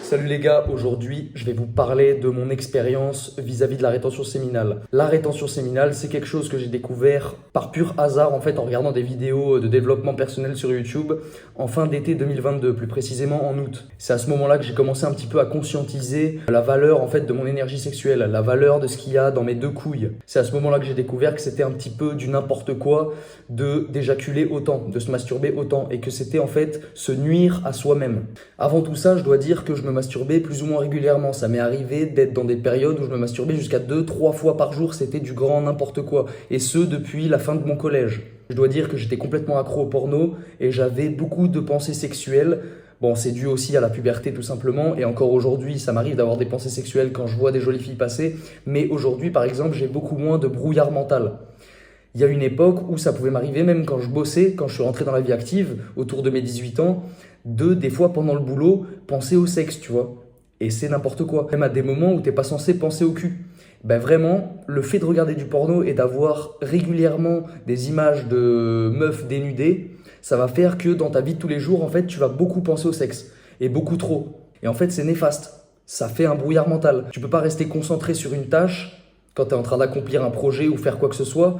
Salut les gars, aujourd'hui je vais vous parler de mon expérience vis-à-vis de la rétention séminale. La rétention séminale, c'est quelque chose que j'ai découvert par pur hasard en fait en regardant des vidéos de développement personnel sur YouTube en fin d'été 2022, plus précisément en août. C'est à ce moment-là que j'ai commencé un petit peu à conscientiser la valeur en fait de mon énergie sexuelle, la valeur de ce qu'il y a dans mes deux couilles. C'est à ce moment-là que j'ai découvert que c'était un petit peu du n'importe quoi d'éjaculer autant, de se masturber autant et que c'était en fait se nuire à soi-même. Avant tout ça, je dois dire que je me masturbais plus ou moins régulièrement. Ça m'est arrivé d'être dans des périodes où je me masturbais jusqu'à 2-3 fois par jour. C'était du grand n'importe quoi. Et ce, depuis la fin de mon collège. Je dois dire que j'étais complètement accro au porno et j'avais beaucoup de pensées sexuelles. Bon, c'est dû aussi à la puberté tout simplement. Et encore aujourd'hui, ça m'arrive d'avoir des pensées sexuelles quand je vois des jolies filles passer. Mais aujourd'hui, par exemple, j'ai beaucoup moins de brouillard mental. Il y a une époque où ça pouvait m'arriver, même quand je bossais, quand je suis rentré dans la vie active, autour de mes 18 ans, des fois pendant le boulot, penser au sexe, tu vois. Et c'est n'importe quoi. Même à des moments où t'es pas censé penser au cul. Ben vraiment, le fait de regarder du porno et d'avoir régulièrement des images de meufs dénudées, ça va faire que dans ta vie de tous les jours, en fait, tu vas beaucoup penser au sexe. Et beaucoup trop. Et en fait, c'est néfaste. Ça fait un brouillard mental. Tu peux pas rester concentré sur une tâche quand tu es en train d'accomplir un projet ou faire quoi que ce soit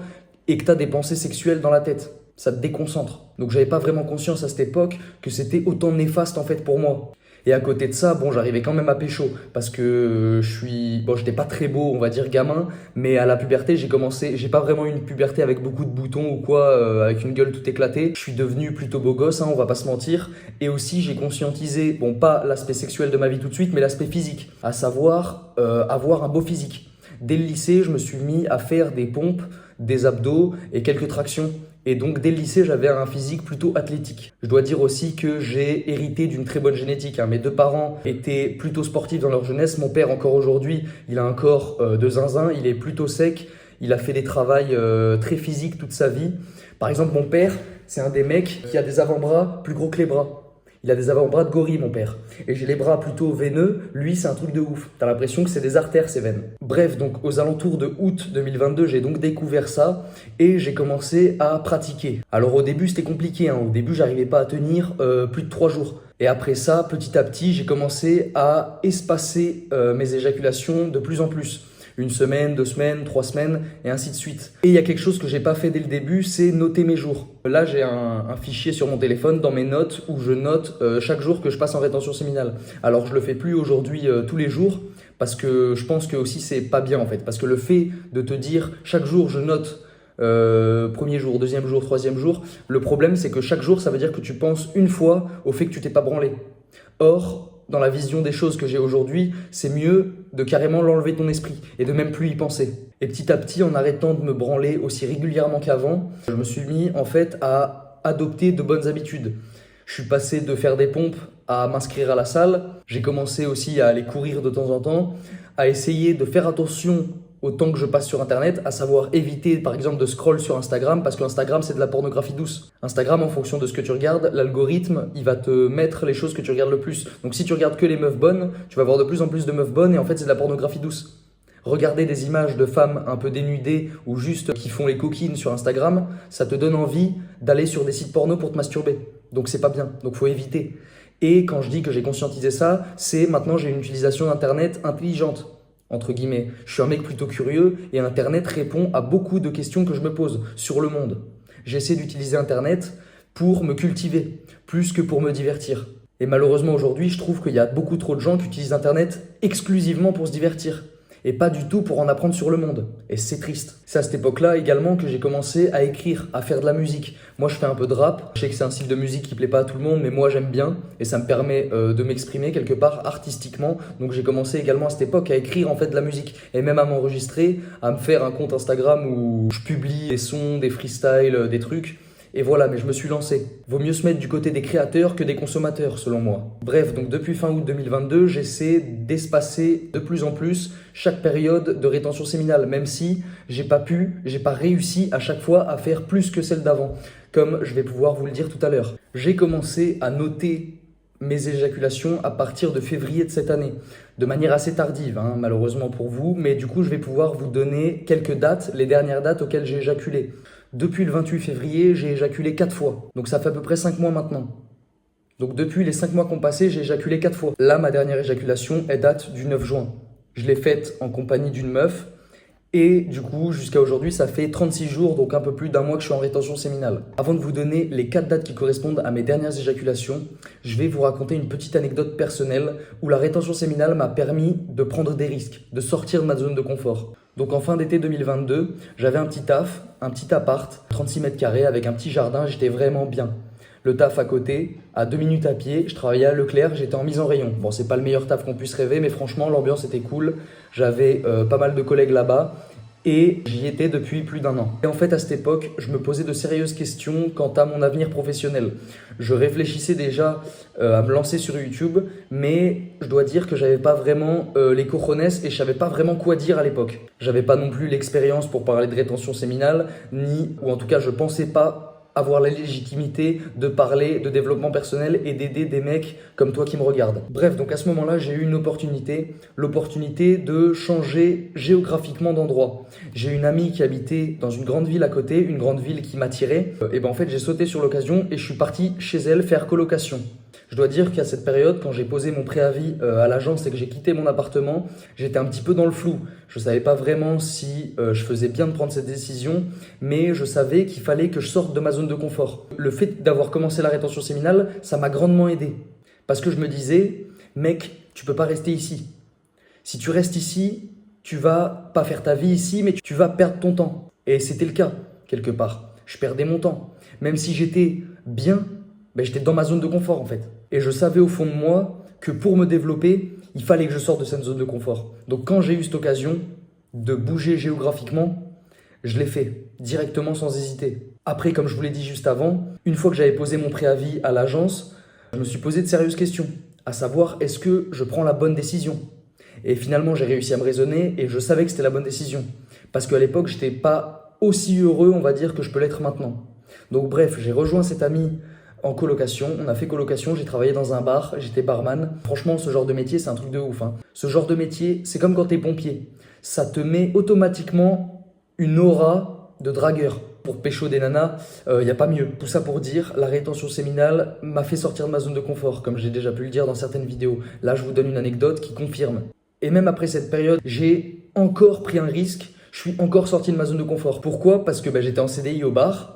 et que tu as des pensées sexuelles dans la tête. Ça te déconcentre. Donc j'avais pas vraiment conscience à cette époque que c'était autant néfaste en fait pour moi. Et à côté de ça, bon, j'arrivais quand même à pécho parce que j'étais pas très beau, on va dire gamin, mais à la puberté, j'ai pas vraiment eu une puberté avec beaucoup de boutons ou quoi, avec une gueule toute éclatée. Je suis devenu plutôt beau gosse, hein, on va pas se mentir. Et aussi, j'ai conscientisé, bon, pas l'aspect sexuel de ma vie tout de suite, mais l'aspect physique, à savoir avoir un beau physique. Dès le lycée, je me suis mis à faire des pompes, des abdos et quelques tractions. Et donc, dès le lycée, j'avais un physique plutôt athlétique. Je dois dire aussi que j'ai hérité d'une très bonne génétique. Mes deux parents étaient plutôt sportifs dans leur jeunesse. Mon père, encore aujourd'hui, il a un corps de zinzin. Il est plutôt sec. Il a fait des travails très physiques toute sa vie. Par exemple, mon père, c'est un des mecs qui a des avant-bras plus gros que les bras. Il a des avant-bras de gorille, mon père. Et j'ai les bras plutôt veineux. Lui, c'est un truc de ouf. T'as l'impression que c'est des artères, ces veines. Bref, donc aux alentours de août 2022, j'ai donc découvert ça et j'ai commencé à pratiquer. Alors au début, c'était compliqué. Au début, j'arrivais pas à tenir plus de 3 jours. Et après ça, petit à petit, j'ai commencé à espacer mes éjaculations de plus en plus. 1 semaine, 2 semaines, 3 semaines, et ainsi de suite. Et il y a quelque chose que j'ai pas fait dès le début, c'est noter mes jours. Là, j'ai un fichier sur mon téléphone dans mes notes où je note chaque jour que je passe en rétention séminale. Alors, je le fais plus aujourd'hui tous les jours parce que je pense que aussi c'est pas bien en fait. Parce que le fait de te dire chaque jour je note premier jour, deuxième jour, troisième jour, le problème c'est que chaque jour ça veut dire que tu penses une fois au fait que tu t'es pas branlé. Or, dans la vision des choses que j'ai aujourd'hui, c'est mieux de carrément l'enlever de ton esprit et de même plus y penser. Et petit à petit, en arrêtant de me branler aussi régulièrement qu'avant, je me suis mis en fait à adopter de bonnes habitudes. Je suis passé de faire des pompes à m'inscrire à la salle. J'ai commencé aussi à aller courir de temps en temps, à essayer de faire attention au temps que je passe sur Internet, à savoir éviter par exemple de scroll sur Instagram parce qu'Instagram c'est de la pornographie douce. Instagram, en fonction de ce que tu regardes, l'algorithme il va te mettre les choses que tu regardes le plus. Donc si tu regardes que les meufs bonnes, tu vas voir de plus en plus de meufs bonnes et en fait c'est de la pornographie douce. Regarder des images de femmes un peu dénudées ou juste qui font les coquines sur Instagram, ça te donne envie d'aller sur des sites porno pour te masturber. Donc c'est pas bien, donc faut éviter. Et quand je dis que j'ai conscientisé ça, c'est maintenant j'ai une utilisation d'Internet intelligente. Entre guillemets, je suis un mec plutôt curieux et Internet répond à beaucoup de questions que je me pose sur le monde. J'essaie d'utiliser Internet pour me cultiver, plus que pour me divertir. Et malheureusement aujourd'hui, je trouve qu'il y a beaucoup trop de gens qui utilisent Internet exclusivement pour se divertir et pas du tout pour en apprendre sur le monde. Et c'est triste. C'est à cette époque-là également que j'ai commencé à écrire, à faire de la musique. Moi, je fais un peu de rap. Je sais que c'est un style de musique qui plaît pas à tout le monde, mais moi, j'aime bien. Et ça me permet de m'exprimer quelque part artistiquement. Donc, j'ai commencé également à cette époque à écrire en fait de la musique. Et même à m'enregistrer, à me faire un compte Instagram où je publie des sons, des freestyles, des trucs. Et voilà, mais je me suis lancé. Vaut mieux se mettre du côté des créateurs que des consommateurs, selon moi. Bref, donc depuis fin août 2022, j'essaie d'espacer de plus en plus chaque période de rétention séminale, même si j'ai pas réussi à chaque fois à faire plus que celle d'avant, comme je vais pouvoir vous le dire tout à l'heure. J'ai commencé à noter mes éjaculations à partir de février de cette année, de manière assez tardive, malheureusement pour vous, mais du coup je vais pouvoir vous donner quelques dates, les dernières dates auxquelles j'ai éjaculé. Depuis le 28 février, j'ai éjaculé 4 fois, donc ça fait à peu près 5 mois maintenant. Donc depuis les 5 mois qu'on passé, j'ai éjaculé 4 fois. Là, ma dernière éjaculation, elle date du 9 juin. Je l'ai faite en compagnie d'une meuf. Et du coup, jusqu'à aujourd'hui, ça fait 36 jours, donc un peu plus d'un mois que je suis en rétention séminale. Avant de vous donner les 4 dates qui correspondent à mes dernières éjaculations, je vais vous raconter une petite anecdote personnelle où la rétention séminale m'a permis de prendre des risques, de sortir de ma zone de confort. Donc en fin d'été 2022, j'avais un petit taf, un petit appart, 36 mètres carrés avec un petit jardin, j'étais vraiment bien. Le taf à côté, à 2 minutes à pied, je travaillais à Leclerc, j'étais en mise en rayon. Bon, c'est pas le meilleur taf qu'on puisse rêver, mais franchement, l'ambiance était cool. J'avais pas mal de collègues là-bas et j'y étais depuis plus d'un an. Et en fait, à cette époque, je me posais de sérieuses questions quant à mon avenir professionnel. Je réfléchissais déjà à me lancer sur YouTube, mais je dois dire que j'avais pas vraiment les cojones et je savais pas vraiment quoi dire à l'époque. J'avais pas non plus l'expérience pour parler de rétention séminale, ou en tout cas, je pensais pas avoir la légitimité de parler de développement personnel et d'aider des mecs comme toi qui me regardent. Bref, donc à ce moment-là, j'ai eu une opportunité, l'opportunité de changer géographiquement d'endroit. J'ai une amie qui habitait dans une grande ville à côté, une grande ville qui m'attirait. Et ben en fait, j'ai sauté sur l'occasion et je suis parti chez elle faire colocation. Je dois dire qu'à cette période, quand j'ai posé mon préavis à l'agence et que j'ai quitté mon appartement, j'étais un petit peu dans le flou. Je ne savais pas vraiment si je faisais bien de prendre cette décision, mais je savais qu'il fallait que je sorte de ma zone de confort. Le fait d'avoir commencé la rétention séminale, ça m'a grandement aidé. Parce que je me disais, mec, tu peux pas rester ici. Si tu restes ici, tu vas pas faire ta vie ici, mais tu vas perdre ton temps. Et c'était le cas, quelque part. Je perdais mon temps. Même si j'étais bien, ben j'étais dans ma zone de confort en fait. Et je savais au fond de moi que pour me développer, il fallait que je sorte de cette zone de confort. Donc quand j'ai eu cette occasion de bouger géographiquement, je l'ai fait directement sans hésiter. Après, comme je vous l'ai dit juste avant, une fois que j'avais posé mon préavis à l'agence, je me suis posé de sérieuses questions, à savoir est-ce que je prends la bonne décision? Et finalement, j'ai réussi à me raisonner et je savais que c'était la bonne décision. Parce qu'à l'époque, je n'étais pas aussi heureux, on va dire, que je peux l'être maintenant. Donc bref, j'ai rejoint cet ami en colocation, on a fait colocation, j'ai travaillé dans un bar, j'étais barman. Franchement, ce genre de métier, c'est un truc de ouf. Ce genre de métier, c'est comme quand t'es pompier. Ça te met automatiquement une aura de dragueur. Pour pécho des nanas, y a pas mieux. Tout ça pour dire, la rétention séminale m'a fait sortir de ma zone de confort, comme j'ai déjà pu le dire dans certaines vidéos. Là, je vous donne une anecdote qui confirme. Et même après cette période, j'ai encore pris un risque, je suis encore sorti de ma zone de confort. Pourquoi? Parce que j'étais en CDI au bar.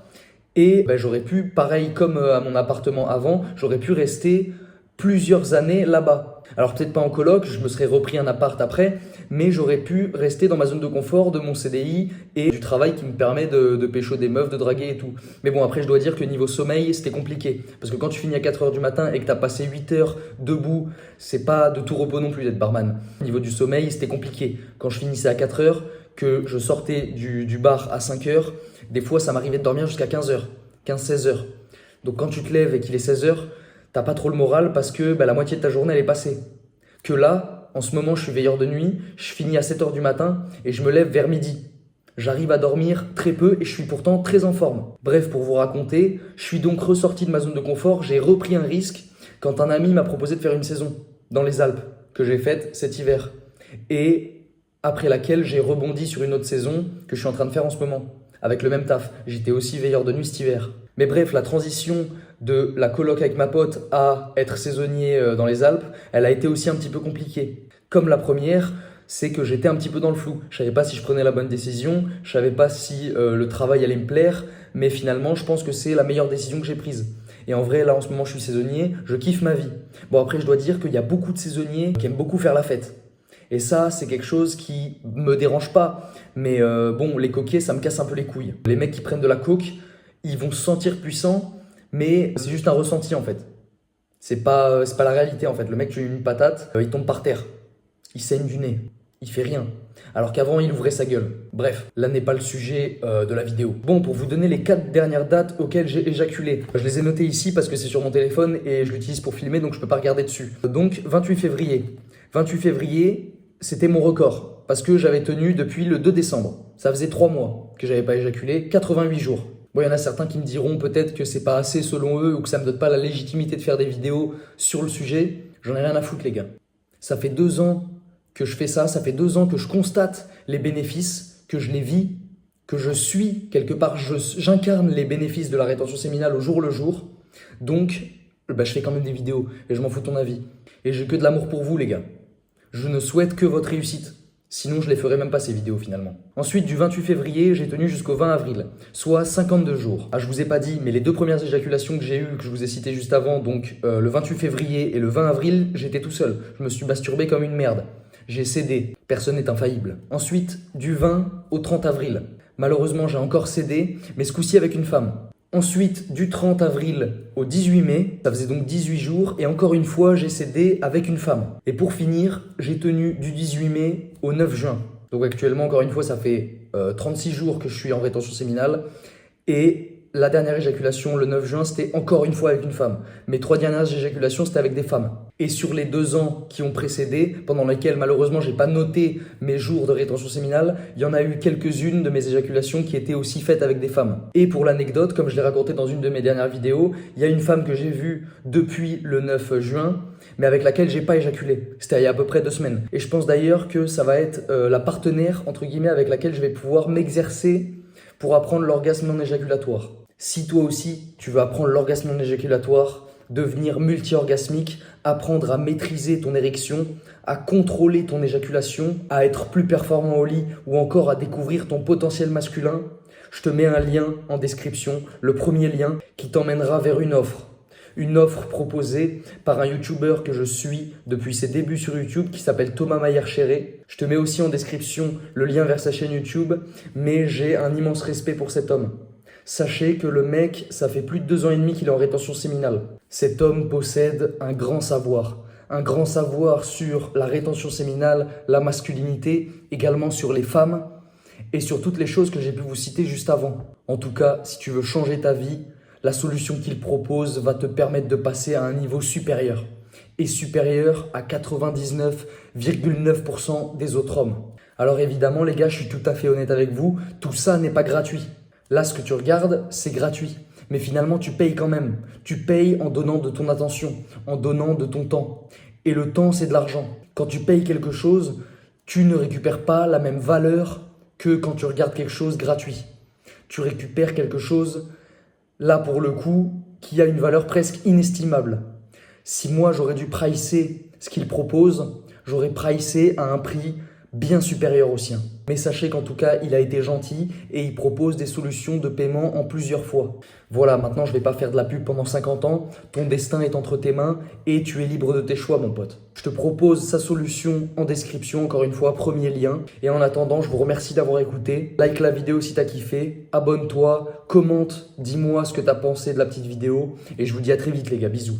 Et j'aurais pu, pareil comme à mon appartement avant, j'aurais pu rester plusieurs années là-bas. Alors peut-être pas en coloc, je me serais repris un appart après, mais j'aurais pu rester dans ma zone de confort de mon CDI et du travail qui me permet de pécho des meufs, de draguer et tout. Mais bon, après je dois dire que niveau sommeil, c'était compliqué. Parce que quand tu finis à 4h du matin et que tu as passé 8 heures debout, c'est pas de tout repos non plus d'être barman. Au niveau du sommeil, c'était compliqué. Quand je finissais à 4h, que je sortais du bar à 5h, des fois ça m'arrivait de dormir jusqu'à 15h, 15-16h. Donc quand tu te lèves et qu'il est 16h, t'as pas trop le moral parce que la moitié de ta journée elle est passée. Que là, en ce moment je suis veilleur de nuit, je finis à 7h du matin et je me lève vers midi. J'arrive à dormir très peu et je suis pourtant très en forme. Bref, pour vous raconter, je suis donc ressorti de ma zone de confort, j'ai repris un risque quand un ami m'a proposé de faire une saison dans les Alpes que j'ai faite cet hiver. Et après laquelle j'ai rebondi sur une autre saison que je suis en train de faire en ce moment, avec le même taf. J'étais aussi veilleur de nuit cet hiver. Mais bref, la transition de la coloc avec ma pote à être saisonnier dans les Alpes, elle a été aussi un petit peu compliquée. Comme la première, c'est que j'étais un petit peu dans le flou. Je savais pas si je prenais la bonne décision, je savais pas si le travail allait me plaire, mais finalement, je pense que c'est la meilleure décision que j'ai prise. Et en vrai, là, en ce moment, je suis saisonnier, je kiffe ma vie. Bon, après, je dois dire qu'il y a beaucoup de saisonniers qui aiment beaucoup faire la fête. Et ça, c'est quelque chose qui me dérange pas. Mais bon, les coquets, ça me casse un peu les couilles. Les mecs qui prennent de la coke, ils vont se sentir puissants, mais c'est juste un ressenti en fait. C'est pas la réalité en fait. Le mec qui a une patate, il tombe par terre. Il saigne du nez. Il fait rien. Alors qu'avant, il ouvrait sa gueule. Bref, là n'est pas le sujet de la vidéo. Bon, pour vous donner les 4 dernières dates auxquelles j'ai éjaculé. Je les ai notées ici parce que c'est sur mon téléphone et je l'utilise pour filmer, donc je peux pas regarder dessus. Donc, 28 février. 28 février, c'était mon record parce que j'avais tenu depuis le 2 décembre. Ça faisait 3 mois que j'avais pas éjaculé, 88 jours. Bon, il y en a certains qui me diront peut-être que c'est pas assez selon eux ou que ça me donne pas la légitimité de faire des vidéos sur le sujet. J'en ai rien à foutre les gars. Ça fait 2 ans que je fais ça, ça fait 2 ans que je constate les bénéfices, que je les vis, que je suis quelque part, j'incarne les bénéfices de la rétention séminale au jour le jour. Donc, bah, je fais quand même des vidéos et je m'en fous de ton avis. Et j'ai que de l'amour pour vous, les gars. Je ne souhaite que votre réussite. Sinon, je les ferai même pas ces vidéos finalement. Ensuite, du 28 février, j'ai tenu jusqu'au 20 avril, soit 52 jours. Ah, je vous ai pas dit, mais les 2 premières éjaculations que j'ai eues, que je vous ai citées juste avant, donc le 28 février et le 20 avril, j'étais tout seul. Je me suis masturbé comme une merde. J'ai cédé. Personne n'est infaillible. Ensuite, du 20 au 30 avril. Malheureusement, j'ai encore cédé, mais ce coup-ci avec une femme. Ensuite, du 30 avril au 18 mai, ça faisait donc 18 jours, et encore une fois, j'ai cédé avec une femme. Et pour finir, j'ai tenu du 18 mai au 9 juin. Donc actuellement, encore une fois, ça fait 36 jours que je suis en rétention séminale, et la dernière éjaculation, le 9 juin, c'était encore une fois avec une femme. Mes 3 dernières éjaculations, c'était avec des femmes. Et sur les 2 ans qui ont précédé, pendant lesquels malheureusement j'ai pas noté mes jours de rétention séminale, il y en a eu quelques-unes de mes éjaculations qui étaient aussi faites avec des femmes. Et pour l'anecdote, comme je l'ai raconté dans une de mes dernières vidéos, il y a une femme que j'ai vue depuis le 9 juin, mais avec laquelle j'ai pas éjaculé. C'était il y a à peu près 2 semaines. Et je pense d'ailleurs que ça va être la partenaire, entre guillemets, avec laquelle je vais pouvoir m'exercer pour apprendre l'orgasme non éjaculatoire. Si toi aussi, tu veux apprendre l'orgasme non éjaculatoire, devenir multi-orgasmique, apprendre à maîtriser ton érection, à contrôler ton éjaculation, à être plus performant au lit ou encore à découvrir ton potentiel masculin, je te mets un lien en description, le premier lien qui t'emmènera vers une offre. Une offre proposée par un YouTuber que je suis depuis ses débuts sur YouTube qui s'appelle Thomas Mayer-Chéré. Je te mets aussi en description le lien vers sa chaîne YouTube, mais j'ai un immense respect pour cet homme. Sachez que le mec, ça fait plus de 2 ans et demi qu'il est en rétention séminale. Cet homme possède un grand savoir sur la rétention séminale, la masculinité, également sur les femmes et sur toutes les choses que j'ai pu vous citer juste avant. En tout cas, si tu veux changer ta vie, la solution qu'il propose va te permettre de passer à un niveau supérieur et supérieur à 99,9% des autres hommes. Alors évidemment les gars, je suis tout à fait honnête avec vous, tout ça n'est pas gratuit. Là, ce que tu regardes, c'est gratuit. Mais finalement, tu payes quand même. Tu payes en donnant de ton attention, en donnant de ton temps. Et le temps, c'est de l'argent. Quand tu payes quelque chose, tu ne récupères pas la même valeur que quand tu regardes quelque chose gratuit. Tu récupères quelque chose, là pour le coup, qui a une valeur presque inestimable. Si moi, j'aurais dû pricer ce qu'il propose, j'aurais pricé à un prix bien supérieur au sien. Mais sachez qu'en tout cas, il a été gentil et il propose des solutions de paiement en plusieurs fois. Voilà, maintenant je ne vais pas faire de la pub pendant 50 ans, ton destin est entre tes mains et tu es libre de tes choix mon pote. Je te propose sa solution en description, encore une fois, premier lien. Et en attendant, je vous remercie d'avoir écouté. Like la vidéo si t'as kiffé, abonne-toi, commente, dis-moi ce que t'as pensé de la petite vidéo et je vous dis à très vite les gars, bisous.